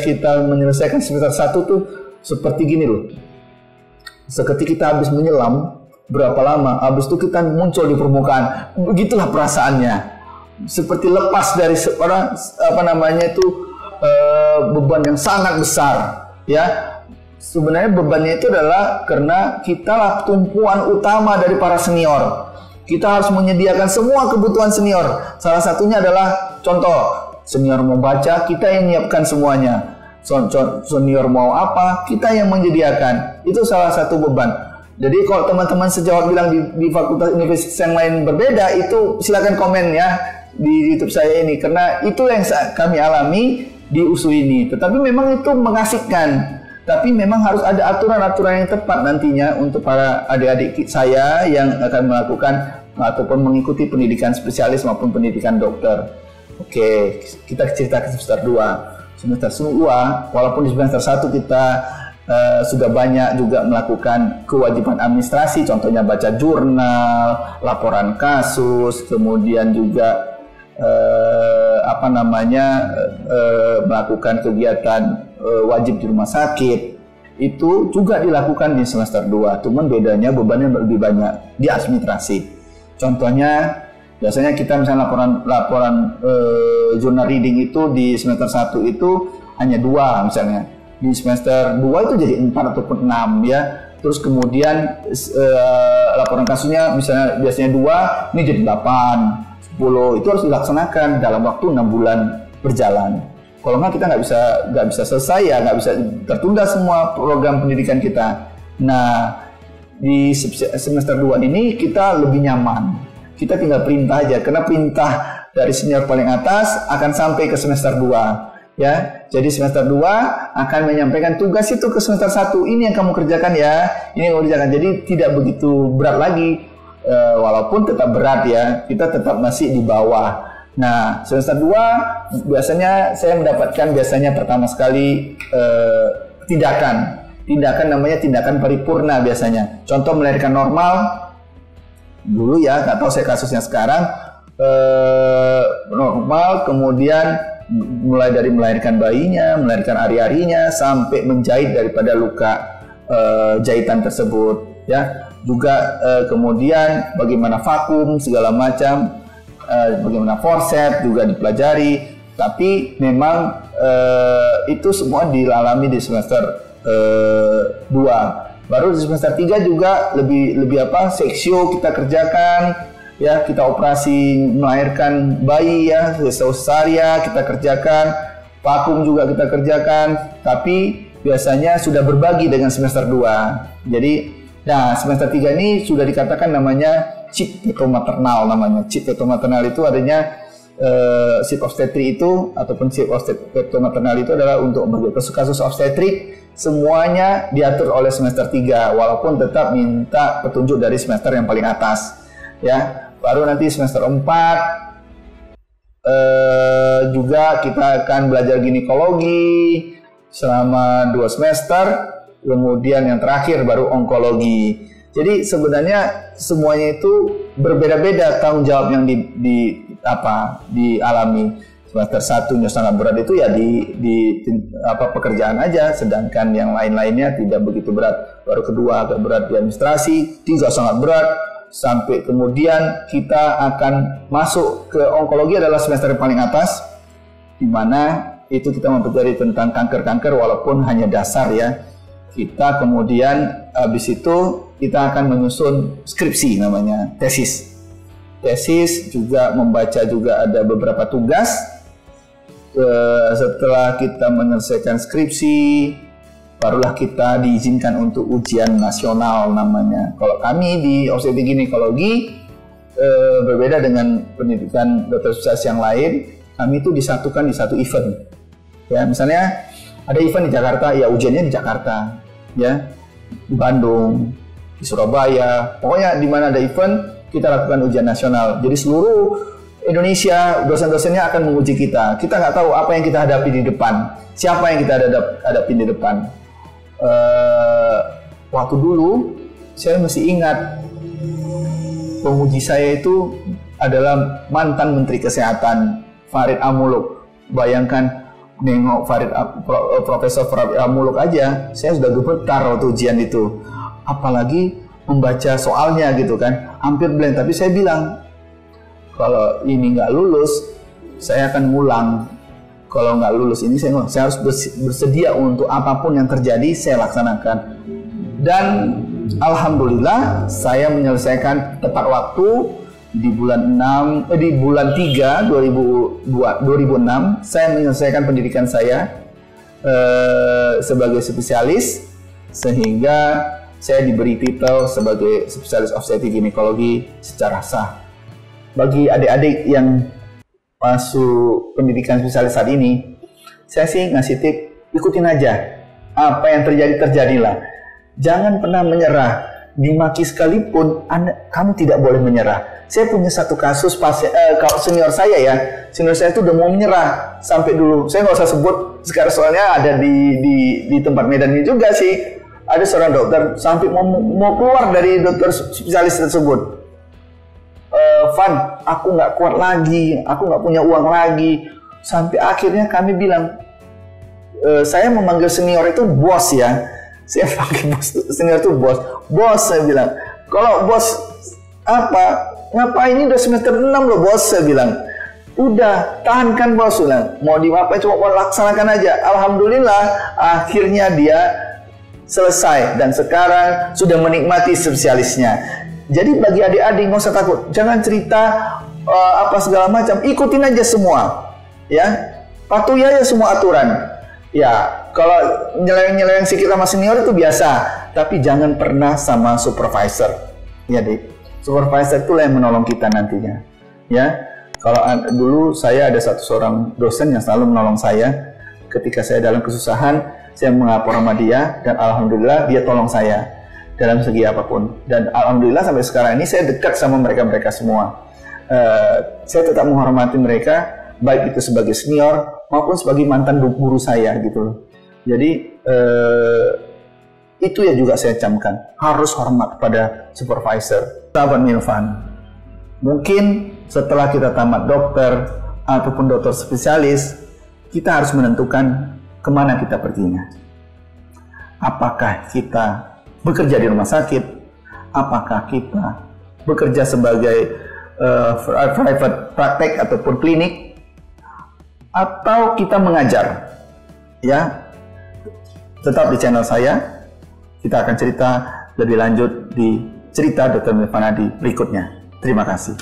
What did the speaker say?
kita menyelesaikan semester 1 tuh seperti gini loh. Seketika kita habis menyelam, berapa lama, habis itu kita muncul di permukaan. Begitulah perasaannya. Seperti lepas dari beban yang sangat besar, ya. Sebenarnya bebannya itu adalah karena kita lah tumpuan utama dari para senior. Kita harus menyediakan semua kebutuhan senior. Salah satunya adalah contoh, senior mau baca, kita yang menyiapkan semuanya. Senior mau apa, kita yang menyediakan. Itu salah satu beban. Jadi kalau teman-teman sejawat bilang di fakultas universitas yang lain berbeda, itu silakan komen ya di YouTube saya ini. Karena itu yang kami alami di USU ini. Tetapi memang itu mengasihkan. Tapi memang harus ada aturan-aturan yang tepat nantinya untuk para adik-adik saya yang akan melakukan ataupun mengikuti pendidikan spesialis maupun pendidikan dokter. Oke, kita cerita ke semester 2. Semester 2, walaupun di semester 1 kita sudah banyak juga melakukan kewajiban administrasi, contohnya baca jurnal, laporan kasus, kemudian juga melakukan kegiatan wajib di rumah sakit, itu juga dilakukan di semester 2. Cuman bedanya bebannya lebih banyak di administrasi. Contohnya biasanya kita misalnya laporan jurnal reading itu di semester 1 itu hanya 2 misalnya. Di semester 2 itu jadi 4 ataupun 6 ya. Terus kemudian laporan kasusnya misalnya biasanya 2, ini jadi 8, 10. Itu harus dilaksanakan dalam waktu 6 bulan berjalan. Kalau nggak kita nggak bisa selesai ya, nggak bisa tertunda semua program pendidikan kita. Nah, di semester 2 ini kita lebih nyaman. Kita tinggal perintah aja, karena perintah dari senior paling atas akan sampai ke semester 2. Ya, jadi semester 2 akan menyampaikan tugas itu ke semester 1. Ini yang kamu kerjakan ya, ini yang kamu kerjakan. Jadi tidak begitu berat lagi, walaupun tetap berat ya, kita tetap masih di bawah. Nah, semester 2 biasanya saya mendapatkan pertama sekali tindakan namanya tindakan paripurna biasanya. Contoh melahirkan normal dulu ya, nggak tahu saya kasusnya sekarang, normal, kemudian mulai dari melahirkan bayinya, melahirkan ari-arinya, sampai menjahit daripada luka jahitan tersebut ya. Juga kemudian bagaimana vakum segala macam, bagaimana forceps juga dipelajari. Tapi memang itu semua dilalami di semester 2. Baru di semester 3 juga lebih seksio kita kerjakan ya, kita operasi melahirkan bayi ya, cesaria kita kerjakan, vakum juga kita kerjakan. Tapi biasanya sudah berbagi dengan semester 2. Jadi nah, semester 3 ini sudah dikatakan namanya chip feto-maternal namanya. Chip feto-maternal itu adanya chip obstetri itu ataupun chip feto-maternal itu adalah untuk kasus obstetrik semuanya diatur oleh semester 3, walaupun tetap minta petunjuk dari semester yang paling atas ya. Baru nanti semester 4 juga kita akan belajar ginekologi selama 2 semester. Kemudian yang terakhir baru onkologi. Jadi sebenarnya semuanya itu berbeda-beda tanggung jawab yang dialami. Semester 1-nya sangat berat itu ya di pekerjaan aja, sedangkan yang lain-lainnya tidak begitu berat. Baru kedua agak berat di administrasi, 3 sangat berat, sampai kemudian kita akan masuk ke onkologi adalah semester yang paling atas, di mana itu kita mempelajari tentang kanker-kanker walaupun hanya dasar ya. Kita kemudian habis itu kita akan menyusun skripsi namanya, tesis. Tesis juga membaca juga ada beberapa tugas. Setelah kita menyelesaikan skripsi, barulah kita diizinkan untuk ujian nasional namanya. Kalau kami di obstetrik ginekologi berbeda dengan pendidikan dokter spesialis yang lain, kami itu disatukan di satu event. Ya, misalnya ada event di Jakarta, ya ujiannya di Jakarta, ya, di Bandung, di Surabaya, pokoknya di mana ada event kita lakukan ujian nasional. Jadi seluruh Indonesia dosen-dosennya akan menguji kita. Kita nggak tahu apa yang kita hadapi di depan, siapa yang kita hadapi di depan. Waktu dulu saya masih ingat penguji saya itu adalah mantan Menteri Kesehatan Farid Amuluk. Bayangkan nengok Profesor Farid Muluk aja, saya sudah gemetar waktu ujian itu. Apalagi membaca soalnya gitu kan, hampir blank. Tapi saya bilang, kalau ini nggak lulus, saya akan ngulang. Kalau nggak lulus ini, saya harus bersedia untuk apapun yang terjadi, saya laksanakan. Dan alhamdulillah, saya menyelesaikan tepat waktu. Di bulan 3 2006 saya menyelesaikan pendidikan saya sebagai spesialis, sehingga saya diberi titel sebagai spesialis obstetrik ginekologi secara sah. Bagi adik-adik yang masuk pendidikan spesialis saat ini, saya sih ngasih tip, ikutin aja. Apa yang terjadi, terjadilah. Jangan pernah menyerah. Dimaki sekalipun, kamu tidak boleh menyerah. Saya punya satu kasus kalau senior saya ya, senior saya itu udah mau menyerah sampai dulu. Saya nggak usah sebut sekarang soalnya ada di tempat Medan ini juga sih. Ada seorang dokter sampai mau keluar dari dokter spesialis tersebut. Van, aku nggak kuat lagi, aku nggak punya uang lagi. Sampai akhirnya kami bilang, saya memanggil senior itu bos ya. Saya panggil bos, senior itu bos. Bos, saya bilang, kalau bos apa? Ngapain ini udah semester 6 loh bos, saya bilang. Udah, tahankan bos, bilang. Mau diapain, coba laksanakan aja. Alhamdulillah, akhirnya dia selesai. Dan sekarang sudah menikmati spesialisnya. Jadi bagi adik-adik nggak usah takut. Jangan cerita apa segala macam. Ikutin aja semua. Ya, patuhi aja semua aturan. Ya, kalau nyeleweng-nyeleweng sedikit sama senior itu biasa, tapi jangan pernah sama supervisor. Ya, Dik. Supervisor itulah yang menolong kita nantinya. Ya, kalau dulu saya ada seorang dosen yang selalu menolong saya ketika saya dalam kesusahan, saya melapor sama dia dan alhamdulillah dia tolong saya dalam segi apapun. Dan alhamdulillah sampai sekarang ini saya dekat sama mereka semua. Saya tetap menghormati mereka, baik itu sebagai senior maupun sebagai mantan guru saya gitu. Jadi itu ya juga saya camkan, harus hormat pada supervisor. Sahabat Milvan, mungkin setelah kita tamat dokter ataupun dokter spesialis, kita harus menentukan kemana kita perginya. Apakah kita bekerja di rumah sakit? Apakah kita bekerja sebagai private praktek ataupun klinik? Atau kita mengajar? Ya, tetap di channel saya. Kita akan cerita lebih lanjut di cerita Dr. Milvan Hadi berikutnya. Terima kasih.